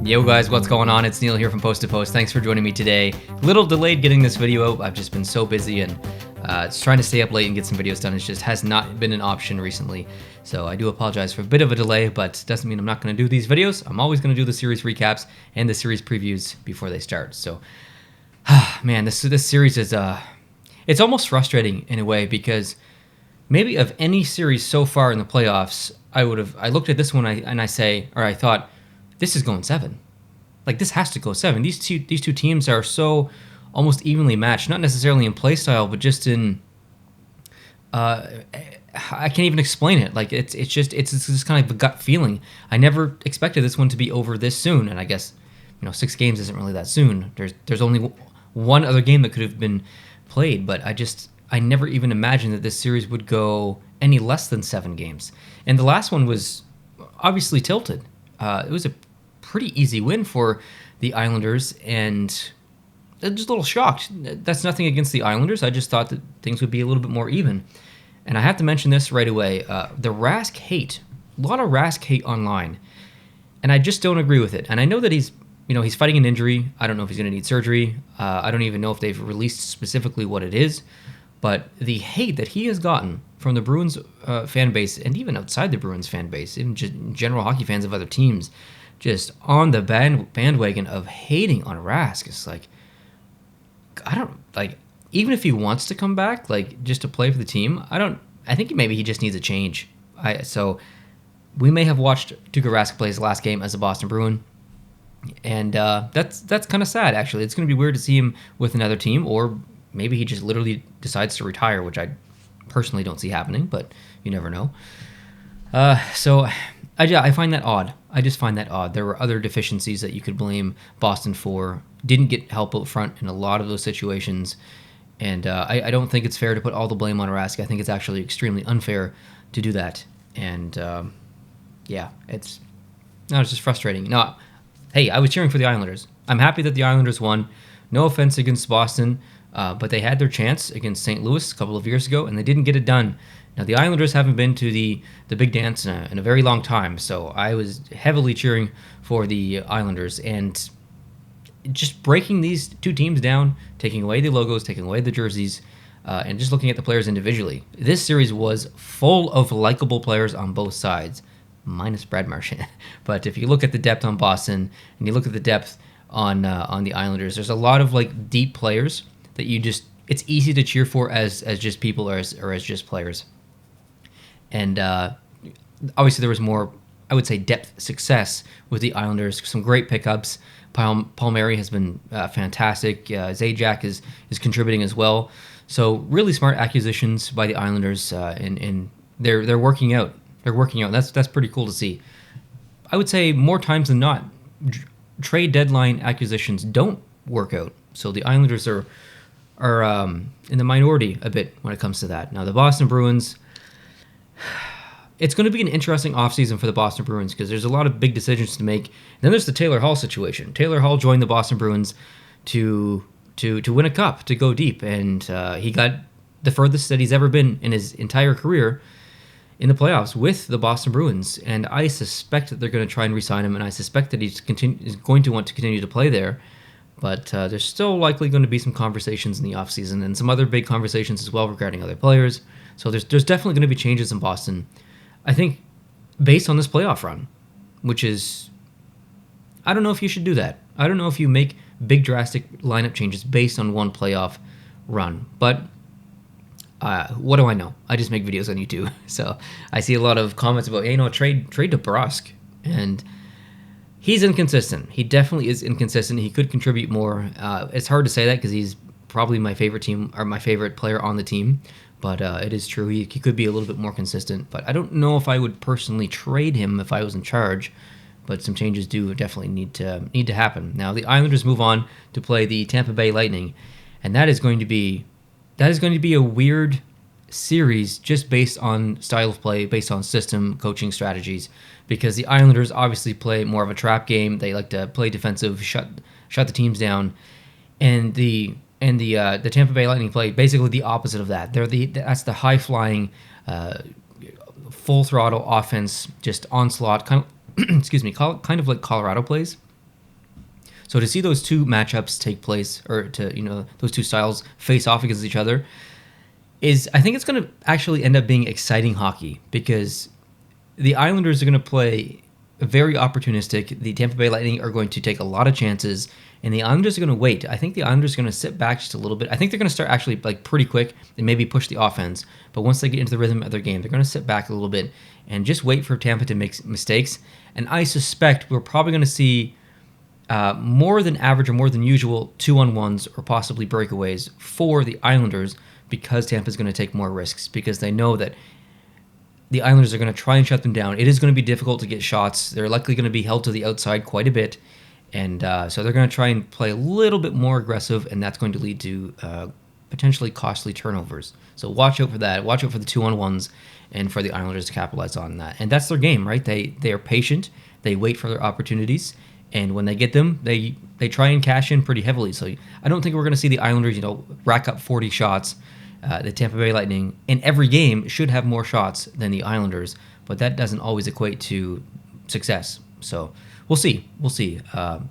Yo guys, what's going on? It's Neil here from Post to Post. Thanks for joining me today. Little delayed getting this video out. I've just been so busy and trying to stay up late and get some videos done. It just has not been an option recently. So I do apologize for a bit of a delay, but doesn't mean I'm not going to do these videos. I'm always going to do the series recaps and the series previews before they start. So, man, this series is it's almost frustrating in a way because maybe of any series so far in the playoffs, I looked at this one and I thought, this is going 7. Like, this has to go 7. These two teams are so almost evenly matched, not necessarily in play style, but just in I can't even explain it. Like, it's just kind of a gut feeling. I never expected this one to be over this soon, and I guess 6 games isn't really that soon. There's only one other game that could have been played, but I never even imagined that this series would go any less than 7 games. And the last one was obviously tilted. It was a pretty easy win for the Islanders, and I'm just a little shocked. That's nothing against the Islanders. I just thought that things would be a little bit more even. And I have to mention this right away. The Rask hate, a lot of Rask hate online, and I just don't agree with it. And I know that he's fighting an injury. I don't know if he's going to need surgery. I don't even know if they've released specifically what it is. But the hate that he has gotten from the Bruins fan base, and even outside the Bruins fan base, even just general hockey fans of other teams, just on the bandwagon of hating on Rask. It's like, even if he wants to come back, just to play for the team, I think maybe he just needs a change. So we may have watched Tuukka Rask play his last game as a Boston Bruin, and that's kind of sad, actually. It's going to be weird to see him with another team, or maybe he just literally decides to retire, which I personally don't see happening, but you never know. So I find that odd. I just find that odd. There were other deficiencies that you could blame Boston for. Didn't get help out front in a lot of those situations. And I don't think it's fair to put all the blame on Rask. I think it's actually extremely unfair to do that. And it's just frustrating. No, hey, I was cheering for the Islanders. I'm happy that the Islanders won. No offense against Boston, but they had their chance against St. Louis a couple of years ago, and they didn't get it done. Now, the Islanders haven't been to the big dance in a very long time, so I was heavily cheering for the Islanders. And just breaking these two teams down, taking away the logos, taking away the jerseys, and just looking at the players individually. This series was full of likable players on both sides, minus Brad Marchand. But if you look at the depth on Boston and you look at the depth on the Islanders, there's a lot of deep players that it's easy to cheer for as just people or as just players. And obviously there was more, I would say, depth success with the Islanders. Some great pickups. Palmieri has been fantastic. Zajac is contributing as well. So really smart acquisitions by the Islanders, and they're working out. They're working out. That's pretty cool to see. I would say more times than not, trade deadline acquisitions don't work out. So the Islanders are in the minority a bit when it comes to that. Now the Boston Bruins, it's going to be an interesting offseason for the Boston Bruins because there's a lot of big decisions to make. And then there's the Taylor Hall situation. Taylor Hall joined the Boston Bruins to win a cup, to go deep, and he got the furthest that he's ever been in his entire career in the playoffs with the Boston Bruins. And I suspect that they're going to try and re-sign him, and I suspect that he's going to want to continue to play there. But there's still likely going to be some conversations in the offseason and some other big conversations as well regarding other players. So there's definitely going to be changes in Boston, I think, based on this playoff run, which is, I don't know if you should do that. I don't know if you make big drastic lineup changes based on one playoff run. But what do I know? I just make videos on YouTube. So I see a lot of comments about, trade to Rask. And he's inconsistent. He definitely is inconsistent. He could contribute more. It's hard to say that because he's probably my favorite team or my favorite player on the team. But it is true. He could be a little bit more consistent. But I don't know if I would personally trade him if I was in charge. But some changes do definitely need to happen. Now the Islanders move on to play the Tampa Bay Lightning, and that is going to be a weird series just based on style of play, based on system, coaching strategies. Because the Islanders obviously play more of a trap game. They like to play defensive, shut the teams down, and the Tampa Bay Lightning play basically the opposite of that. That's the high flying, full throttle offense, just onslaught kind of. Excuse me, kind of like Colorado plays. So to see those two matchups take place, or to, you know, those two styles face off against each other, I think it's going to actually end up being exciting hockey, because the Islanders are going to play very opportunistic. The Tampa Bay Lightning are going to take a lot of chances, and the Islanders are going to wait. I think the Islanders are going to sit back just a little bit. I think they're going to start actually like pretty quick and maybe push the offense. But once they get into the rhythm of their game, they're going to sit back a little bit and just wait for Tampa to make mistakes. And I suspect we're probably going to see more than average or more than usual 2-on-1s or possibly breakaways for the Islanders, because Tampa's going to take more risks, because they know that the Islanders are going to try and shut them down. It is going to be difficult to get shots. They're likely going to be held to the outside quite a bit. And so they're going to try and play a little bit more aggressive, and that's going to lead to potentially costly turnovers. So watch out for that. Watch out for the 2-on-1s and for the Islanders to capitalize on that. And that's their game, right? They are patient. They wait for their opportunities. And when they get them, they try and cash in pretty heavily. So I don't think we're going to see the Islanders, rack up 40 shots. The Tampa Bay Lightning in every game should have more shots than the Islanders, but that doesn't always equate to success. So we'll see.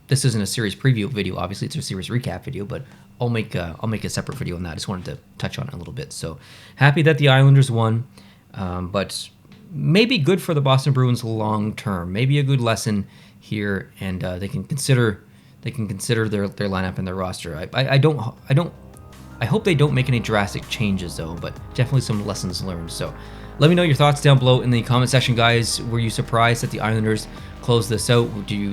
This isn't a series preview video, obviously it's a series recap video, but I'll make a separate video on that. I just wanted to touch on it a little bit. So happy that the Islanders won, but maybe good for the Boston Bruins long term. Maybe a good lesson here, and they can consider their lineup and their roster. I hope they don't make any drastic changes, though, but definitely some lessons learned. So let me know your thoughts down below in the comment section, guys. Were you surprised that the Islanders closed this out?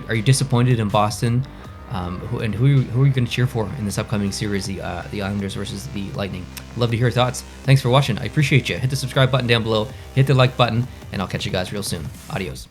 Are you disappointed in Boston? Who are you going to cheer for in this upcoming series, the Islanders versus the Lightning? Love to hear your thoughts. Thanks for watching. I appreciate you. Hit the subscribe button down below. Hit the like button, and I'll catch you guys real soon. Adios.